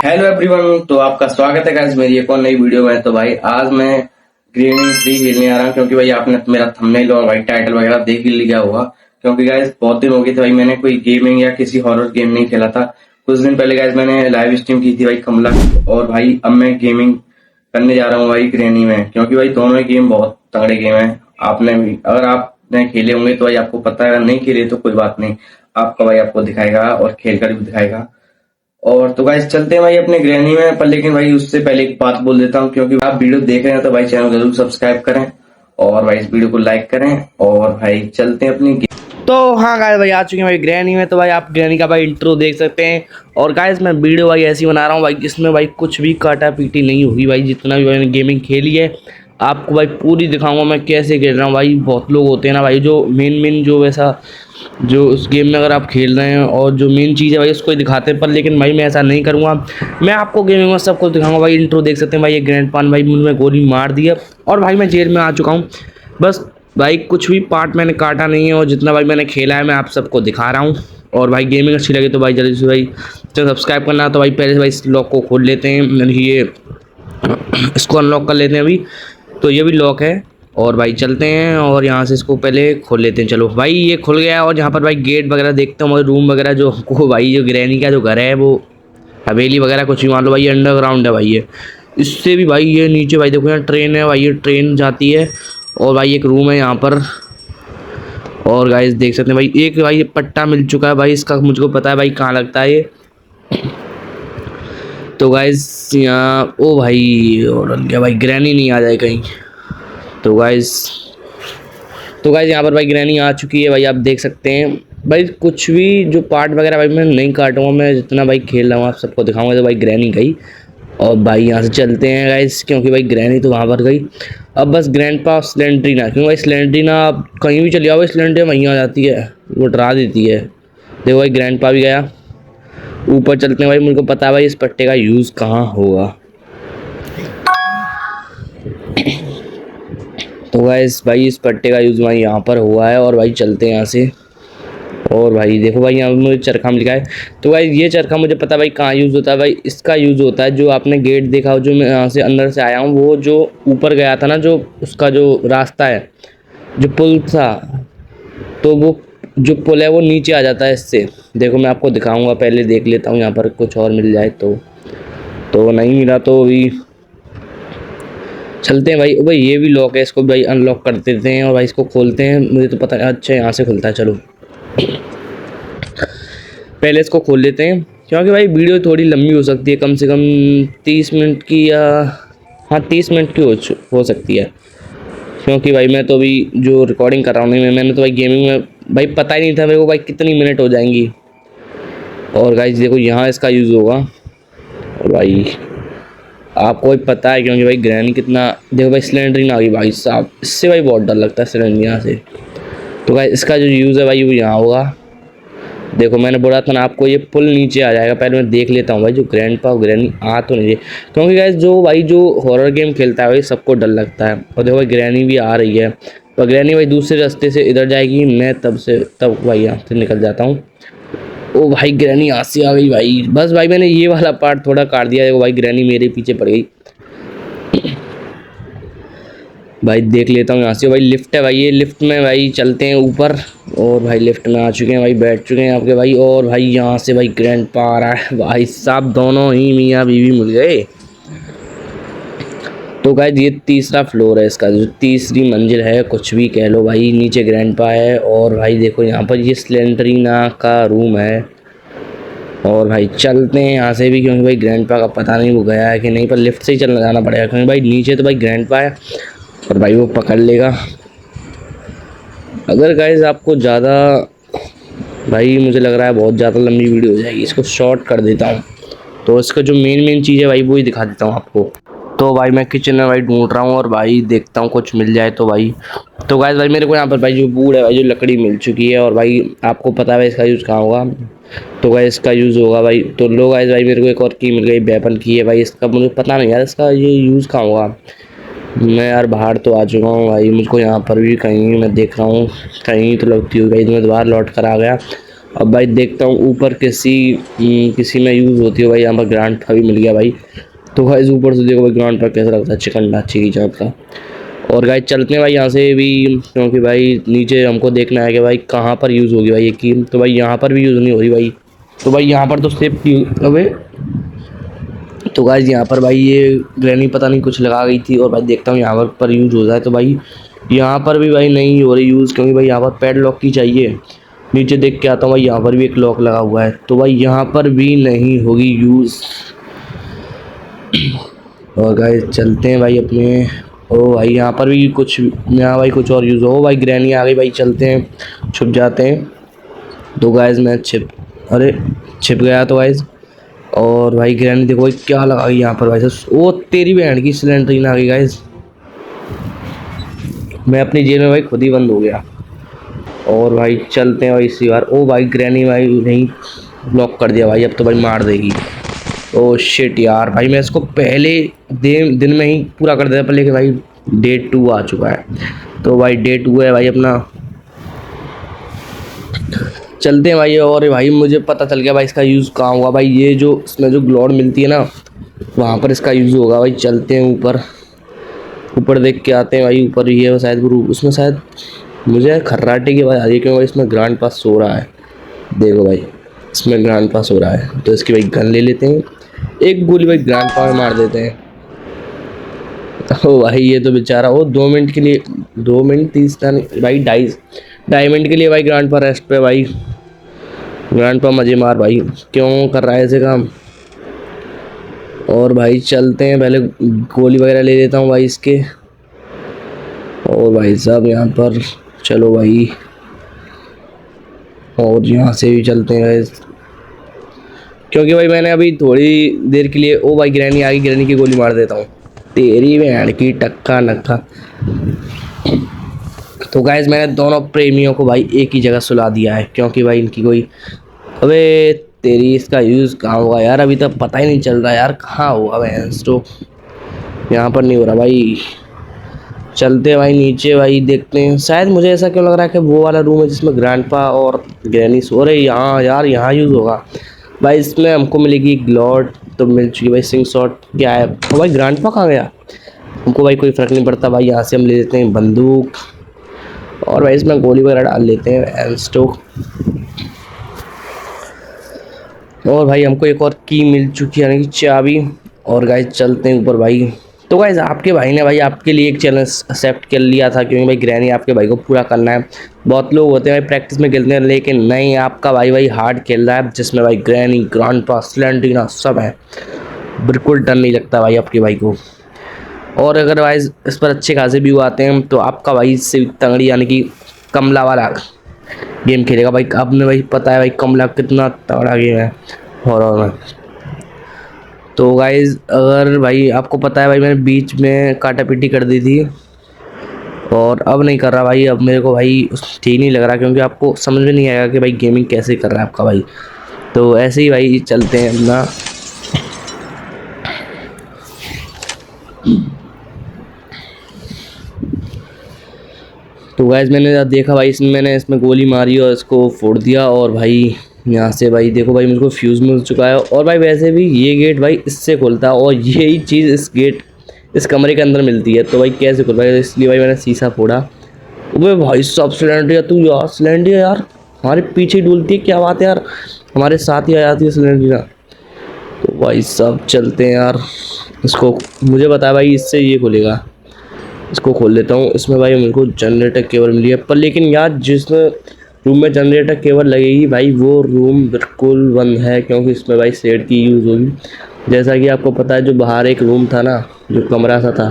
Hello everyone, तो आपका स्वागत है गाइस मेरी एक और नई वीडियो में। तो भाई आज मैं गेमिंग 3 खेलने आ रहा हूँ, क्योंकि भाई आपने मेरा थंबनेल और भाई टाइटल वगैरह देख ही लिया होगा। क्योंकि गाइस बहुत दिन हो गए थे भाई मैंने कोई गेमिंग या किसी हॉरर गेम नहीं खेला था। कुछ दिन पहले गाइस मैंने लाइव स्ट्रीम की थी भाई कमला की, और भाई अब मैं गेमिंग करने जा रहा हूँ भाई ग्रैनी में, क्योंकि भाई दोनों ही गेम बहुत तगड़े गेम है। आपने भी अगर आपने खेले होंगे तो भाई आपको पता है, अगर नहीं खेले तो कोई बात नहीं, आपका भाई आपको दिखाएगा और खेल कर भी दिखाएगा। और तो गाइस चलते हैं भाई अपने ग्रैनी में, पर लेकिन भाई उससे पहले एक बात बोल देता हूँ, क्योंकि आप वीडियो देख रहे हैं तो भाई चैनल जरूर सब्सक्राइब करें और भाई इस वीडियो को लाइक करें। और भाई चलते हैं अपनी तो हाँ गाइस भाई आ चुके हैं भाई ग्रैनी में। तो भाई आप ग्रैनी का भाई इंट्रो देख सकते हैं। और गाइस मैं वीडियो भाई ऐसी बना रहा हूँ भाई जिसमें भाई कुछ भी काटा पीटी नहीं होगी भाई। जितना भी मैंने गेमिंग खेली है आपको भाई पूरी दिखाऊंगा मैं कैसे खेल रहा हूँ भाई। बहुत लोग होते हैं ना भाई जो मेन जो वैसा जो उस गेम में अगर आप खेल रहे हैं और जो मेन चीज़ है भाई उसको ही दिखाते हैं, पर लेकिन भाई मैं ऐसा नहीं करूँगा। मैं आपको गेमिंग में सब कुछ दिखाऊंगा भाई। इंट्रो देख सकते हैं भाई, ये ग्रैंड पान भाई मुझ में गोली मार दी है और भाई मैं जेल में आ चुका हूँ। बस भाई कुछ भी पार्ट मैंने काटा नहीं है और जितना भाई मैंने खेला है मैं आप सबको दिखा रहा हूँ। और भाई गेमिंग अच्छी लगे तो भाई जल्दी से भाई चलो सब्सक्राइब करना। तो भाई पहले से भाई इस लॉक को खोल लेते हैं, यानी कि ये इसको अनलॉक कर लेते हैं अभी। तो ये भी लॉक है और भाई चलते हैं और यहाँ से इसको पहले खोल लेते हैं। चलो भाई ये खुल गया है और यहाँ पर भाई गेट वगैरह देखते हैं, रूम वगैरह जो हमको भाई जो ग्रैनी का जो घर है वो हवेली वगैरह कुछ भी मान लो भाई, ये अंडरग्राउंड है भाई। ये इससे भी भाई ये नीचे भाई देखो यहाँ ट्रेन है भाई, ये ट्रेन जाती है। और भाई एक रूम है यहाँ पर। और गाइस देख सकते हैं भाई एक भाई ये पट्टा मिल चुका है भाई, इसका मुझको पता है भाई कहाँ लगता है ये। तो गाइस यहाँ ओ भाई और क्या भाई ग्रैनी नहीं आ जाए कहीं। तो गाइस यहाँ पर भाई ग्रैनी आ चुकी है भाई, आप देख सकते हैं भाई। कुछ भी जो पार्ट वगैरह भाई मैं नहीं काटूंगा, मैं जितना भाई खेल रहा हूँ आप सबको दिखाऊंगा। तो भाई ग्रैनी गई और भाई यहाँ से चलते हैं गाइस, क्योंकि भाई ग्रैनी तो वहाँ पर गई। अब बस ग्रैंडपा स्लेंड्रीना, क्योंकि भाई स्लेंड्रीना आप कहीं भी चली जाओ भाई स्लेंड्रीना वहीं आ जाती है, वो डरा देती है। देखो भाई ग्रैंडपा भी गया। ऊपर चलते हैं भाई, मुझको पता है भाई इस पट्टे का यूज़ कहाँ होगा। तो गाइस भाई इस पट्टे का यूज़ भाई यहाँ पर हुआ है और भाई चलते हैं यहाँ से। और भाई देखो भाई यहाँ पर मुझे चरखा लिखा है। तो भाई ये चरखा मुझे पता है भाई कहाँ यूज़ होता है भाई। इसका यूज़ होता है जो आपने गेट देखा हो, जो मैं यहाँ से अंदर से आया हूँ, वो जो ऊपर गया था ना, जो उसका जो रास्ता है, जो पुल था, तो वो जो पुल है वो नीचे आ जाता है इससे। देखो मैं आपको दिखाऊंगा, पहले देख लेता हूँ यहाँ पर कुछ और मिल जाए तो नहीं मिला तो अभी चलते हैं भाई। भाई ये भी लॉक है, इसको भाई अनलॉक कर देते हैं और भाई इसको खोलते हैं। मुझे तो पता है, अच्छा यहाँ से खुलता है। चलो पहले इसको खोल लेते हैं, क्योंकि भाई वीडियो थोड़ी लंबी हो सकती है, कम से कम 30 मिनट की, या हाँ 30 मिनट की हो सकती है। क्योंकि भाई मैं तो अभी जो रिकॉर्डिंग कर रहा हूँ मैंने तो भाई गेमिंग में भाई पता ही नहीं था मेरे को भाई कितनी मिनट हो जाएंगी। और गाइस देखो यहाँ इसका यूज़ होगा और भाई आपको भी पता है, क्योंकि भाई ग्रैनी कितना देखो भाई सिलेंडरिंग आ गई भाई साहब, इससे भाई बहुत डर लगता है सिलेंडर से। तो भाई इसका जो यूज़ है भाई वो यहाँ होगा। देखो मैंने बोला था ना आपको, ये पुल नीचे आ जाएगा। पहले मैं देख लेता हूँ भाई जो ग्रैंडपा और ग्रैनी आ तो नहीं, क्योंकि गाइस जो हॉरर गेम खेलता है भाई सबको डर लगता है। और देखो भाई ग्रैनी भी आ रही है, पर ग्रैनी भाई दूसरे रास्ते से इधर जाएगी, मैं तब भाई यहाँ से निकल जाता हूँ। ओ भाई ग्रैनी यहाँ से आ गई भाई। बस भाई मैंने ये वाला पार्ट थोड़ा काट दिया। देखो भाई ग्रैनी मेरे पीछे पड़ गई। भाई देख लेता हूँ यहाँ से। भाई लिफ्ट है भाई, ये लिफ्ट में भाई चलते हैं ऊपर। और भाई लिफ्ट में आ चुके हैं भाई, बैठ चुके हैं आपके भाई। और भाई यहाँ से भाई ग्रैंडपा आ रहा है भाई साहब, दोनों ही मियाँ बीवी मिल गए। तो गाइस ये तीसरा फ्लोर है इसका, जो तीसरी मंजिल है कुछ भी कह लो भाई। नीचे ग्रैंडपा है और भाई देखो यहाँ पर ये स्लेंडरीना का रूम है। और भाई चलते हैं यहाँ से भी, क्योंकि भाई ग्रैंडपा का पता नहीं वो गया है कि नहीं, पर लिफ्ट से ही चलना जाना पड़ेगा, क्योंकि भाई नीचे तो भाई ग्रैंडपा है और भाई वो पकड़ लेगा। अगर गाइस आपको ज़्यादा भाई मुझे लग रहा है बहुत ज़्यादा लंबी वीडियो हो जाएगी, इसको शॉर्ट कर देता हूँ। तो इसका जो मेन चीज़ है भाई वो ही दिखा देता हूँ आपको। तो भाई मैं किचन में भाई ढूंढ रहा हूँ और भाई देखता हूँ कुछ मिल जाए तो भाई। तो गाइस भाई मेरे को यहाँ पर भाई जो वुड है भाई, जो लकड़ी मिल चुकी है। और भाई आपको पता है भाई इसका यूज़ कहाँ होगा। तो गाइस इसका यूज़ होगा भाई, तो लो गाइस भाई मेरे को एक और की मिल गई, वेपन की है भाई। इसका मुझे पता नहीं यार इसका ये यूज़ कहाँ होगा। मैं यार बाहर तो आ चुका हूँ भाई, मुझको यहाँ पर भी कहीं मैं देख रहा हूँ कहीं तो लगती हुई भाई, मैं दोबारा लौट कर आ गया। अब भाई देखता हूँ ऊपर किसी में यूज़ होती है भाई। यहाँ पर ग्रांड पा भी मिल गया भाई। तो गाइस ऊपर से देखो भाई ग्रांड पा कैसा लगता है, चिकन डाची की चाप का। और गाइस चलते हैं भाई यहाँ से भी, क्योंकि भाई नीचे हमको देखना है कि भाई कहाँ पर यूज़ होगी भाई ये कीम। तो भाई यहाँ पर भी यूज़ नहीं हो रही भाई। तो भाई यहाँ पर तो सेफ्टी अबे, तो गाइस यहाँ पर भाई ये ग्रैनी पता नहीं कुछ लगा गई थी। और भाई देखता हूँ यहाँ पर यूज़ हो जाए। तो भाई यहाँ पर भी भाई नहीं हो रही यूज़, क्योंकि भाई यहाँ पर पैड लॉक की चाहिए। नीचे देख के आता हूँ भाई, यहाँ पर भी एक लॉक लगा हुआ है। तो भाई यहाँ पर भी नहीं होगी यूज़। और गाइस चलते हैं भाई अपने। ओ भाई यहाँ पर भी कुछ, यहाँ भाई कुछ और यूज़ हो। भाई ग्रैनी आ गई भाई, चलते हैं छुप जाते हैं। तो गाइस मैं छिप गया। तो गाइस और भाई ग्रैनी देखो भाई क्या लगा गई यहाँ पर भाई साहब। ओ तेरी बहन की सिलेंडर आ गई गाइस। मैं अपनी जेल में भाई खुद ही बंद हो गया। और भाई चलते हैं भाई इसी बार। ओ भाई ग्रैनी भाई नहीं ब्लॉक कर दिया भाई, अब तो भाई मार देगी। ओ शिट यार, भाई मैं इसको पहले दिन में ही पूरा कर देता पर, लेकिन भाई डे 2 आ चुका है। तो भाई डे 2 है भाई अपना। चलते हैं भाई। और भाई मुझे पता चल गया भाई इसका यूज़ कहाँ होगा भाई। ये जो इसमें जो ग्लॉड मिलती है ना, वहाँ पर इसका यूज़ होगा भाई। चलते हैं ऊपर देख के आते हैं भाई। ऊपर ये शायद गुरु, उसमें शायद मुझे खर्राटे की आवाज़ आ रही है, क्योंकि भाई इसमें ग्रांड पास सो रहा है। देखो भाई इसमें ग्रांड पास हो रहा है। तो इसकी भाई गन ले लेते हैं, एक गोली भाई ग्रांड पा में मार देते हैं। ओ भाई ये तो बेचारा, वो 2 मिनट के लिए, 2 मिनट 30 भाई 2.5 मिनट के लिए भाई ग्रांड पा रेस्ट पे भाई। ग्रांड पा मजे मार भाई, क्यों कर रहा है ऐसे काम। और भाई चलते हैं, पहले गोली वगैरह ले लेता हूँ भाई इसके। और भाई साहब यहाँ पर चलो भाई, और यहाँ से भी चलते हैं क्योंकि भाई मैंने अभी थोड़ी देर के लिए, ओ भाई ग्रैनी आ गई, ग्रैनी की गोली मार देता हूँ। तेरी बहन की टक्का नक्का। तो गाइस मैंने दोनों प्रेमियों को भाई एक ही जगह सुला दिया है, क्योंकि भाई इनकी कोई, अबे तेरी इसका यूज़ कहाँ होगा यार, अभी तक पता ही नहीं चल रहा यार कहाँ होगा भाई। स्टॉप यहाँ पर नहीं हो रहा भाई। चलते भाई नीचे भाई, देखते हैं। शायद मुझे ऐसा क्यों लग रहा है कि वो वाला रूम है जिसमें ग्रैंडपा और ग्रैनी सो रहे। यहाँ यार यहाँ यूज़ होगा भाई। इसमें हमको मिलेगी ग्लॉड तो मिल चुकी भाई। सिंग शॉट क्या है भाई, ग्रैंडपा कहाँ गया। हमको भाई कोई फ़र्क नहीं पड़ता भाई। यहाँ से हम ले लेते हैं बंदूक, और भाई इसमें गोली वगैरह डाल लेते हैं एल स्टोक। और भाई हमको एक और की मिल चुकी है, यानी कि चाबी। और गाइस चलते हैं ऊपर भाई। तो गाइस आपके भाई ने भाई आपके लिए एक चैलेंज एक्सेप्ट कर लिया था, क्योंकि भाई ग्रैनी आपके भाई को पूरा करना है। बहुत लोग होते हैं भाई प्रैक्टिस में खेलते हैं, लेकिन नहीं, आपका भाई हार्ड खेल रहा है, जिसमें भाई ग्रैनी, ग्रांडपा, स्लेंडरीना सब है। बिल्कुल डर नहीं लगता भाई आपके भाई को। और अगर भाई इस पर अच्छे खासे व्यू आते हैं तो आपका भाई इससे तंगड़ी, यानी कि कमला वाला गेम खेलेगा भाई। आपने भाई पता है भाई कमला कितना तगड़ा गेम है हॉरर में। तो गाइज़ अगर भाई आपको पता है भाई, मैंने बीच में काटा पीटी कर दी थी और अब नहीं कर रहा भाई। अब मेरे को भाई ठीक नहीं लग रहा, क्योंकि आपको समझ में नहीं आएगा कि भाई गेमिंग कैसे कर रहा है आपका भाई। तो ऐसे ही भाई चलते हैं अपना। तो गाइज़ मैंने देखा भाई, मैंने इसमें गोली मारी और इसको फोड़ दिया। और भाई यहाँ से भाई देखो भाई मुझको फ्यूज़ मिल चुका है। और भाई वैसे भी ये गेट भाई इससे खुलता है, और यही चीज़ इस कमरे के अंदर मिलती है। तो भाई कैसे खुल भाई, इसलिए भाई मैंने शीशा फोड़ा। अबे भाई सब सिलेंडर, तू यार सिलेंडर यार हमारे पीछे डुलती है, क्या बात है यार, हमारे साथ ही आ जाती है सिलेंडर। तो भाई सब चलते हैं यार। इसको मुझे पता है भाई इससे ये खुलेगा, इसको खोल लेता हूँ। इसमें भाई मेरे को जनरेटर केबल मिली है, पर लेकिन यार जिस रूम में जनरेटर केबल लगेगी भाई वो रूम बिल्कुल बंद है, क्योंकि इसमें भाई शेड की यूज़ होगी। जैसा कि आपको पता है जो बाहर एक रूम था ना, जो कमरा सा था,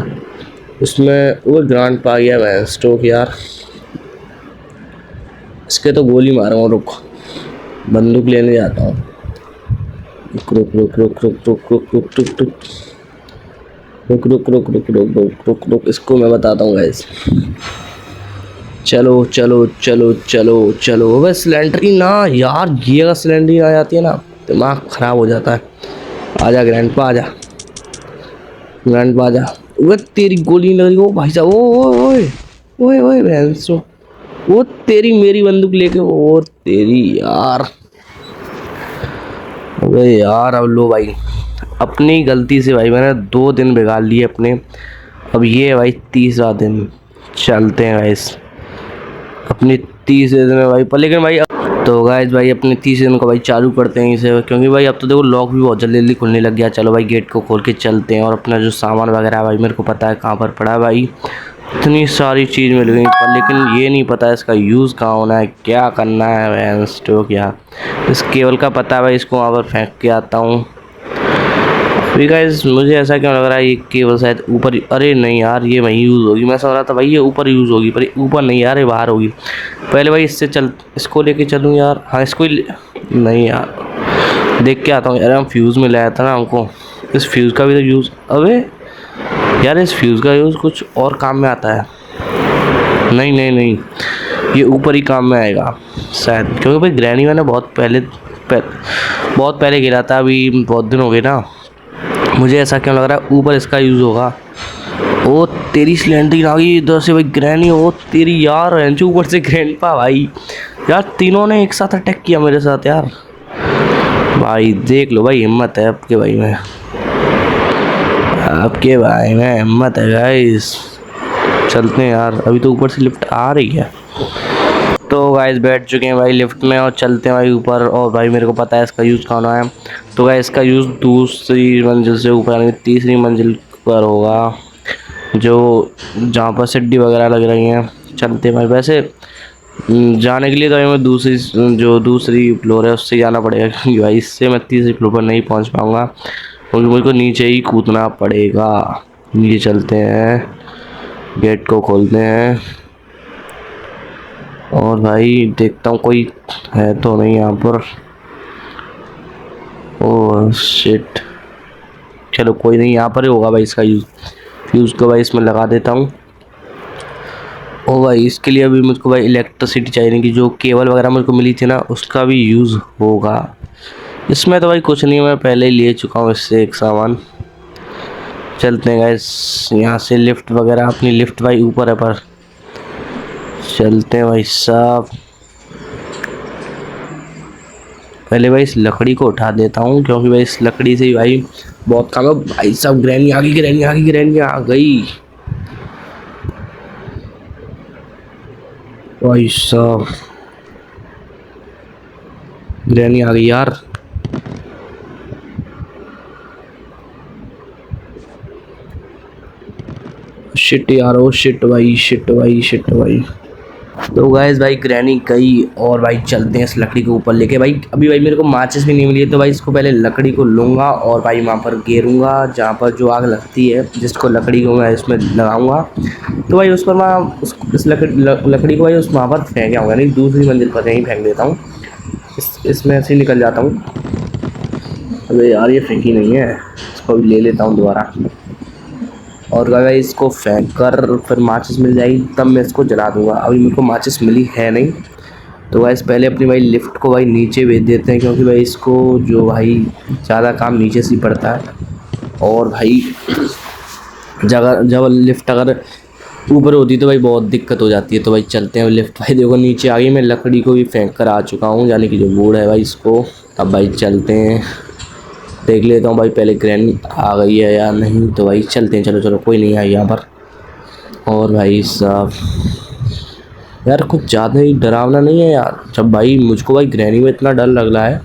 उसमें वो ग्रांड पा गया मैं स्टोक यार। इसके तो गोली मारूंगा, रुक बंदूक लेने जाता हूँ। रुक रुक रुक रुक रुक रुक रुक रुक रुक रुक रुक रुक रुक रुक रुक रुक रुक रुक इसको मैं बताता हूँ गाइस। चलो चलो चलो चलो चलो। अबे सिलेंडरी ना यार, ये अगर सिलेंडरी आ जाती है ना दिमाग ख़राब हो जाता है। आजा ग्रैंडपा आजा, ग्रैंडपा आजा। वो तेरी गोली लग रही हो भाई साहब। ओए ओए ओए ओए भैंसो, वो तेरी मेरी बंदूक लेके, वो तेरी यार। अबे यार अब लो भाई, अपनी गलती से भाई मैंने 2 दिन बिगाड़ लिए अपने। अब ये है भाई तीसरा दिन। चलते हैं गाइस अपनी तीसरे दिन में भाई पर, लेकिन भाई तो गाइस भाई अपने तीसरे दिन को भाई चालू करते हैं इसे, क्योंकि भाई अब तो देखो लॉक भी बहुत जल्दी जल्दी खुलने लग गया। चलो भाई गेट को खोल के चलते हैं, और अपना जो सामान वगैरह है भाई मेरे को पता है कहाँ पर पड़ा है भाई। इतनी सारी चीज़ मिल गई पर, लेकिन ये नहीं पता इसका यूज़ कहाँ होना है, क्या करना है वैन स्टो क्या। इस केबल का पता है भाई, इसको वहाँ पर फेंक के आता हूँ। अभी गाइस मुझे ऐसा क्यों लग रहा है ये केबल शायद ऊपर, अरे नहीं यार ये वहीं यूज़ होगी। मैं समझ रहा था भाई ये ऊपर यूज़ होगी, पर ऊपर नहीं यार, ये बाहर होगी। पहले भाई इससे चल, इसको लेके चलूँ यार। हाँ इसको नहीं यार, देख के आता हूँ यार। हम फ्यूज़ में लाया था ना हमको, इस फ्यूज़ का भी तो यूज़, अबे यार इस फ्यूज़ का यूज़ कुछ और काम में आता है। नहीं नहीं नहीं, ये ऊपर ही काम में आएगा शायद, क्योंकि भाई ग्रैनी मैंने बहुत पहले गिरा था। अभी बहुत दिन हो गए ना, मुझे ऐसा क्यों लग रहा है ऊपर इसका यूज़ होगा। ओ तेरी सिलेंडर आ गई इधर से भाई ग्रैनी, ओ तेरी यार रेंचू ऊपर से ग्रैंडपा भाई। यार तीनों ने एक साथ अटैक किया मेरे साथ यार। भाई देख लो भाई, हिम्मत है आपके भाई में, आपके भाई में हिम्मत है गाइस। चलते हैं यार, अभी तो ऊपर से लिफ्ट आ रही है। तो गाइस बैठ चुके हैं भाई लिफ्ट में और चलते हैं भाई ऊपर। और भाई मेरे को पता है इसका यूज़ कहाँ है। तो गाइस इसका यूज़ दूसरी मंजिल से ऊपर आने, तीसरी मंजिल पर होगा, जो जहाँ पर सीढ़ी वगैरह लग रही हैं। चलते हैं भाई, वैसे जाने के लिए तो हमें दूसरी फ्लोर है उससे जाना पड़ेगा, क्योंकि भाई इससे मैं तीसरी फ्लोर पर नहीं पहुँच पाऊँगा, क्योंकि मुझको नीचे ही कूदना पड़ेगा। नीचे चलते हैं, गेट को खोलते हैं, और भाई देखता हूँ कोई है तो नहीं यहाँ पर। ओह शिट, चलो कोई नहीं, यहाँ पर ही होगा भाई इसका फ्यूज़ को भाई इसमें लगा देता हूँ। ओ भाई इसके लिए अभी मुझको भाई इलेक्ट्रिसिटी चाहिए, नहीं कि जो केबल वगैरह मुझको मिली थी ना उसका भी यूज़ होगा। इसमें तो भाई कुछ नहीं, मैं पहले ही ले चुका हूँ इससे एक सामान। चलते हैं गाइस यहाँ से, लिफ्ट वगैरह, अपनी लिफ्ट भाई ऊपर है पर चलते हैं भाई साहब। पहले भाई इस लकड़ी को उठा देता हूँ, क्योंकि भाई इस लकड़ी से ही भाई बहुत काम है। भाई साहब ग्रैनी आ गई, ग्रैनी आ गई, ग्रैनी आ गई भाई साहब, ग्रैनी आ गई यार। शिट यार, ओ शिट भाई, शिट भाई, शिट भाई। तो गाइस भाई ग्रैनी गई, और भाई चलते हैं इस लकड़ी को ऊपर लेके। भाई अभी भाई मेरे को माचिस भी नहीं मिली है, तो भाई इसको पहले लकड़ी को लूँगा और भाई वहाँ पर गेरूँगा, जहाँ पर जो आग लगती है, जिसको लकड़ी को मैं इसमें लगाऊँगा। तो भाई उस पर मैं इस लकड़ी को भाई उस वहाँ पर फेंक आऊँगा, नहीं दूसरी मंजिल पर यहीं फेंक देता हूँ। इसमें ऐसे ही निकल जाता हूँ। अरे यार ये फेंकी नहीं है, इसको भी ले लेता हूँ दोबारा। और अगर इसको फेंक कर फिर माचिस मिल जाएगी तब मैं इसको जला दूंगा। अभी मेरे को माचिस मिली है नहीं, तो गाइस पहले अपनी भाई लिफ्ट को भाई नीचे भेज देते हैं, क्योंकि भाई इसको जो भाई ज़्यादा काम नीचे से पड़ता है। और भाई जब लिफ्ट अगर ऊपर होती तो भाई बहुत दिक्कत हो जाती है। तो भाई चलते हैं लिफ्ट, भाई देखो नीचे आ गई। मैं लकड़ी को भी फेंक कर आ चुका हूँ, यानी कि जो बोर्ड है भाई इसको। अब भाई चलते हैं, देख लेता हूँ भाई पहले ग्रैनी आ गई है या नहीं। तो भाई चलते हैं, चलो चलो कोई नहीं आई यहाँ पर। और भाई साहब यार कुछ ज़्यादा ही डरावना नहीं है यार। जब भाई मुझको भाई ग्रैनी में इतना डर लग रहा है,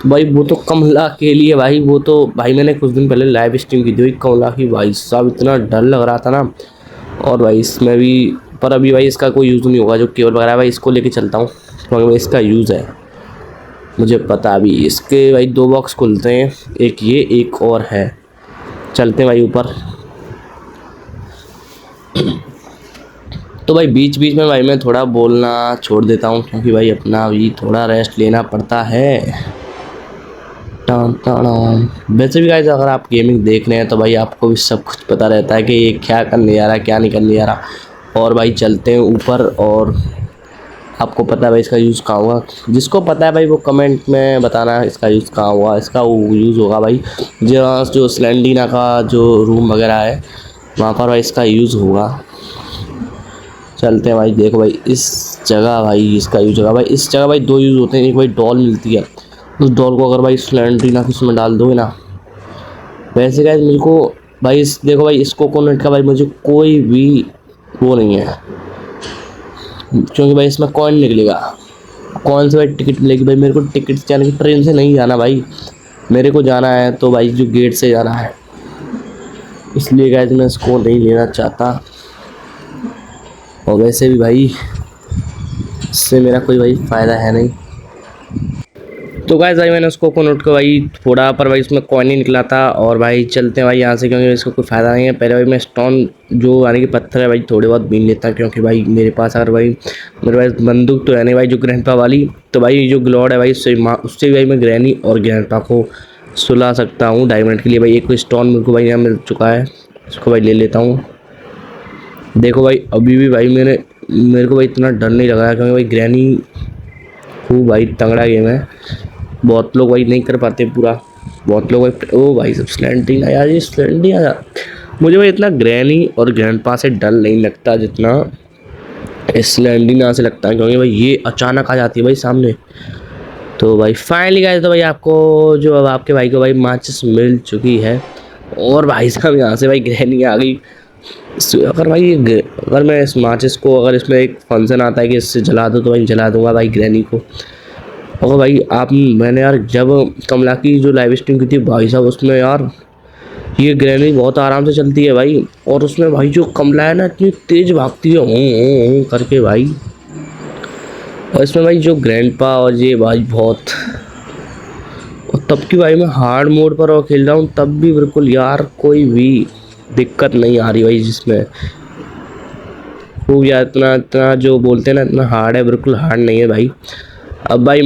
तो भाई वो तो कमला के लिए भाई, वो तो भाई मैंने कुछ दिन पहले लाइव स्ट्रीम की थी भाई कमला की। भाई साहब इतना डर लग रहा था ना। और भाई इसमें भी, पर अभी भाई इसका कोई यूज़ नहीं होगा, जो केबल वगैरह भाई इसको लेके चलता हूँ, क्योंकि भाई इसका यूज़ है मुझे पता। अभी इसके भाई 2 बॉक्स खुलते हैं, एक ये एक और है। चलते हैं भाई ऊपर। तो भाई बीच बीच में भाई मैं थोड़ा बोलना छोड़ देता हूँ, क्योंकि भाई अपना भी थोड़ा रेस्ट लेना पड़ता है। वैसे भी गाइस अगर आप गेमिंग देख रहे हैं तो भाई आपको भी सब कुछ पता रहता है कि ये क्या करने जा रहा है, क्या नहीं करने जा रहा। और भाई चलते हैं ऊपर, और आपको पता है भाई इसका यूज़ कहाँ होगा। जिसको पता है भाई वो कमेंट में बताना इसका यूज़ कहाँ हुआ। इसका यूज़ होगा भाई जो स्लेंडीना का जो रूम वगैरह है वहाँ पर भाई इसका यूज़ होगा। चलते हैं भाई। देखो भाई इस जगह भाई इसका यूज होगा भाई, इस जगह भाई दो यूज़ होते हैं। एक भाई डॉल मिलती है, उस डॉल को अगर भाई स्लेंडरीना किसमें डाल दोगे ना, वैसे गाइस मेरे को भाई इस देखो भाई इस कोकोनट का भाई मुझे कोई भी वो नहीं है, क्योंकि भाई इसमें कॉइन निकलेगा। कौन से भाई टिकट मिलेगी भाई, मेरे को टिकट से जाने की, ट्रेन से नहीं जाना भाई, मेरे को जाना है तो भाई जो गेट से जाना है, इसलिए गाइस मैं इसको नहीं लेना चाहता। और वैसे भी भाई इससे मेरा कोई भाई फ़ायदा है नहीं। तो गाइस भाई मैंने उसको कोकोनट को भाई फोड़ा, पर भाई उसमें कॉइन नहीं निकला था। और भाई चलते हैं भाई यहाँ से, क्योंकि इसको कोई फ़ायदा नहीं है। पहले भाई मैं स्टोन जो आने के पत्थर है भाई थोड़े बहुत बीन लेता हूँ, क्योंकि भाई मेरे पास अगर भाई मेरे पास बंदूक तो है नहीं भाई जो ग्रैंडपा वाली, तो भाई जो ग्लॉड है भाई उससे भाई मैं ग्रैनी और ग्रैंडपा को सुला सकता हूँ डायमंड के लिए। भाई एक स्टोन मेरे को भाई यहाँ मिल चुका है, इसको भाई ले लेता हूँ। देखो भाई अभी भी भाई मेरे को भाई इतना डर नहीं लग रहा है, क्योंकि भाई ग्रैनी खूब भाई तगड़ा गेम है। बहुत लोग भाई नहीं कर पाते पूरा, बहुत लोग भाई ओ भाई सब स्लेंडरीना यार, ये स्लेंडरीना यार मुझे भाई इतना ग्रैनी और ग्रैंडपा से डर नहीं लगता जितना स्लेंडरीना से लगता है, क्योंकि भाई ये अचानक आ जाती है भाई सामने। तो भाई फाइनली गाइस तो भाई आपको जो अब आपके भाई को भाई माचिस मिल चुकी है। और भाई साहब यहाँ से भाई ग्रैनी आ गई। अगर भाई अगर मैं इस माचिस को, अगर इसमें एक फंक्शन आता है कि इससे जला दो, तो भाई जला दूंगा भाई ग्रैनी को। और भाई मैंने यार जब कमला की जो लाइव स्ट्रीम की थी भाई साहब, उसमें यार ये ग्रैनी बहुत आराम से चलती है भाई, और उसमें भाई जो कमला है ना इतनी तेज भागती है हूँ करके भाई। और इसमें भाई जो ग्रैंडपा और ये भाई बहुत, और तब की भाई मैं हार्ड मोड पर और खेल रहा हूँ, तब भी बिल्कुल यार कोई भी दिक्कत नहीं आ रही भाई, जिसमें खूब यार इतना इतना जो बोलते हैं ना इतना हार्ड है, बिल्कुल हार्ड नहीं है भाई। अब भाई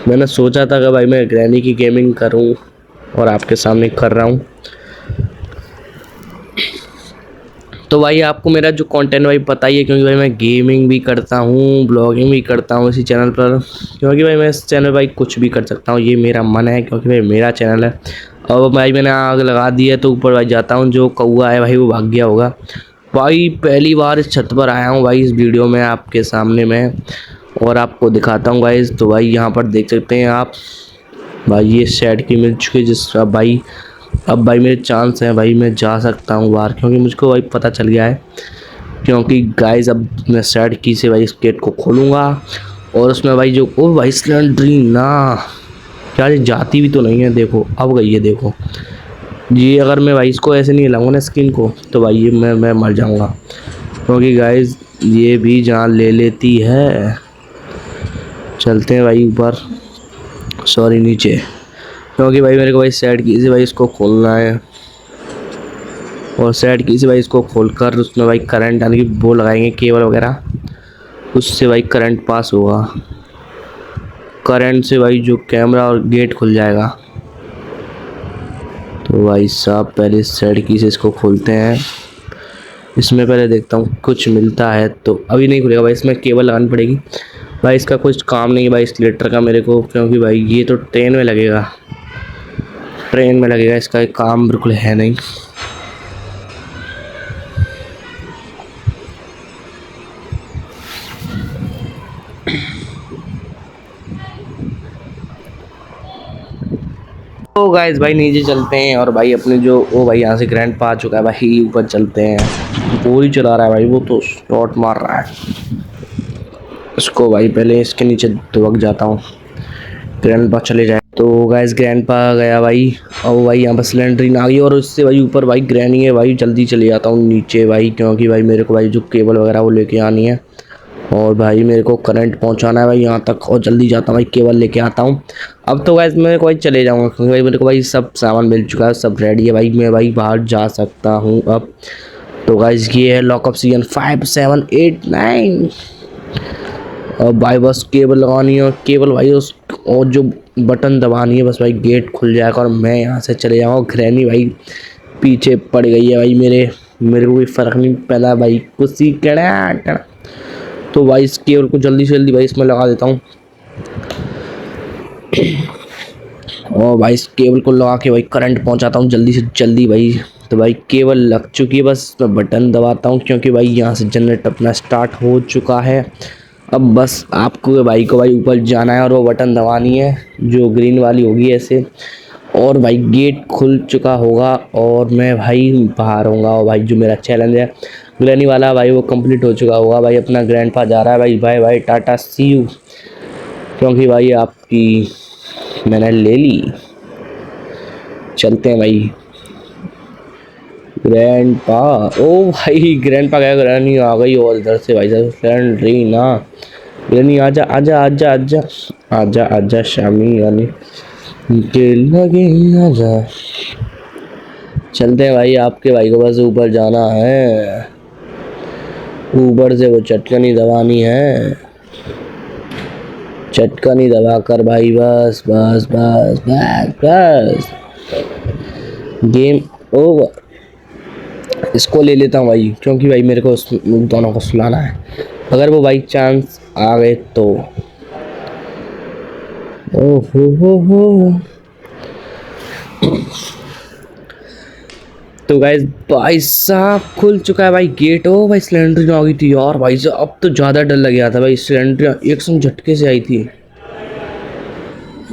मैंने सोचा था कि भाई मैं ग्रैनी की गेमिंग करूं, और आपके सामने कर रहा हूं। तो भाई आपको मेरा जो कंटेंट भाई पता ही है, क्योंकि भाई मैं गेमिंग भी करता हूं, ब्लॉगिंग भी करता हूं इसी चैनल पर, क्योंकि भाई मैं इस चैनल भाई कुछ भी कर सकता हूं, ये मेरा मन है, क्योंकि भाई मेरा चैनल है। अब भाई मैंने आग लगा दी है तो ऊपर भाई जाता हूँ, जो कौआ है भाई वो भाग गया होगा। भाई पहली बार इस छत पर आया हूँ भाई इस वीडियो में आपके सामने मैं, और आपको दिखाता हूँ गाइस। तो भाई यहाँ पर देख सकते हैं आप भाई ये सेट की मिल चुकी है, जिसका भाई अब भाई मेरे चांस हैं भाई मैं जा सकता हूँ बाहर, क्योंकि मुझको भाई पता चल गया है। क्योंकि गाइस अब मैं सेट की से भाई इस गेट को खोलूँगा, और उसमें भाई जो ओ भाई स्लेंडरीना यार ये जाती भी तो नहीं है, देखो अब गई है देखो जी। अगर मैं भाई इसको ऐसे नहीं लाऊंगा ना स्किन को, तो भाई ये मैं मर जाऊँगा, क्योंकि गाइस ये भी जान ले लेती है। चलते हैं भाई ऊपर, सॉरी नीचे, क्योंकि भाई मेरे को भाई सेट की से भाई इसको खोलना है, और सेट की से भाई इसको खोलकर उसमें भाई करंट डाल के वो लगाएंगे केबल वगैरह, उससे भाई करंट पास होगा, करंट से भाई जो कैमरा और गेट खुल जाएगा। तो भाई साहब पहले सेट की से इसको खोलते हैं, इसमें पहले देखता हूँ कुछ मिलता है। तो अभी नहीं खुलेगा भाई, इसमें केबल लगानी पड़ेगी भाई, इसका कुछ काम नहीं है भाई इस लेटर का मेरे को, क्योंकि भाई ये तो ट्रेन में लगेगा, ट्रेन में लगेगा, इसका एक काम बिल्कुल है नहीं। तो गाइस भाई नीचे चलते हैं, और भाई अपने जो वो भाई यहाँ से ग्रैंडपा आ चुका है भाई, ऊपर चलते हैं। वो ही चला रहा है भाई, वो तो शॉट मार रहा है इसको भाई, पहले इसके नीचे दुबक जाता हूँ, ग्रैंडपा चले जाए। तो गाइस ग्रैंडपा गया भाई, और भाई यहाँ पर स्लेंडरीना आ गई, और उससे भाई ऊपर भाई ग्रैनी है भाई, जल्दी चले जाता हूँ नीचे भाई, क्योंकि भाई मेरे को भाई जो केबल वगैरह वो लेके आनी है, और भाई मेरे को करंट पहुंचाना है भाई यहाँ तक, और जल्दी जाता हूँ भाई केबल लेके आता हूँ। अब तो गाइस मैं भाई चले जाऊँगा, क्योंकि भाई मेरे को भाई सब सामान मिल चुका है, सब रेडी है भाई, मैं भाई बाहर जा सकता हूँ अब। तो गाइस ये है लॉकअप सीजन 5, 7, 8, 9। अब भाई बस केबल लगानी है, और केबल भाई उस और जो बटन दबानी है, बस भाई गेट खुल जाएगा और मैं यहाँ से चले जाऊँगा। ग्रैनी भाई पीछे पड़ गई है भाई, मेरे को कोई फ़र्क नहीं पड़ा भाई, कुछ ही कड़ा। तो भाई इस केबल को जल्दी से जल्दी भाई इसमें लगा देता हूँ, और भाई इस केबल को लगा के भाई करंट पहुँचाता हूँ जल्दी से जल्दी भाई तो भाई केबल लग चुकी है, बस मैं बटन दबाता हूँ क्योंकि भाई यहाँ से जनरेटर अपना स्टार्ट हो चुका है। अब बस आपको भाई को भाई ऊपर जाना है और वो बटन दबानी है जो ग्रीन वाली होगी ऐसे, और भाई गेट खुल चुका होगा और मैं भाई बाहर होऊंगा। और भाई जो मेरा चैलेंज है ग्रैनी वाला भाई वो कंप्लीट हो चुका होगा। भाई अपना ग्रैंडपा जा रहा है भाई, bye bye tata see you, क्योंकि भाई आपकी मैंने ले ली। चलते हैं भाई ग्रैंडपा। ओ भाई ग्रैंडपा गया, ग्रैनी आ गई और इधर से भाई साहब स्लेंडरीना। ग्रैनी आजा आजा आजा आजा आजा आजा शामी वाली के लगे आजा। चलते हैं भाई, आपके भाई को बस ऊपर जाना है, ऊपर से वो चटकनी दबानी है, चटकनी दबा कर भाई बस बस बस बस बस गेम ओवर। इसको ले लेता हूँ भाई क्योंकि भाई मेरे को दोनों को सुलाना है, अगर वो बाई चांस आ गए तो। हो तो गाइस भाई साहब खुल चुका है भाई गेट। ओ भाई सिलेंडर आ गई थी यार भाई साहब, अब तो ज़्यादा डर लग गया था भाई, सिलेंडर एक संग झटके से आई थी।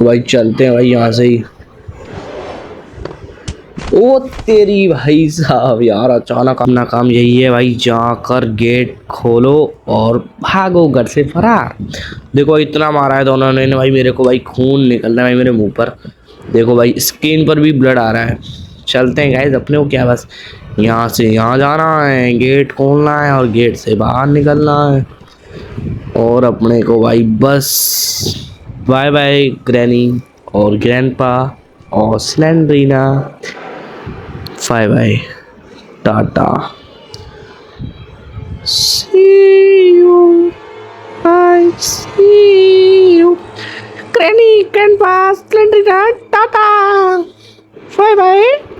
भाई चलते हैं भाई यहाँ से ही। ओ तेरी भाई साहब यार, अचानक अपना काम यही है भाई, जाकर गेट खोलो और भागो घर से फरार। देखो इतना मारा है दोनों ने भाई, मेरे को भाई खून निकल रहा है भाई मेरे मुंह पर, देखो भाई स्किन पर भी ब्लड आ रहा है। चलते हैं गाइस, अपने को क्या बस यहाँ से यहाँ जाना है, गेट खोलना है और गेट से बाहर निकलना है, और अपने को भाई बस बाय बाय ग्रैनी और ग्रैंडपा और Slendrina, bye bye tata see you, bye see you Granny Grandpa Slendrina tata bye bye.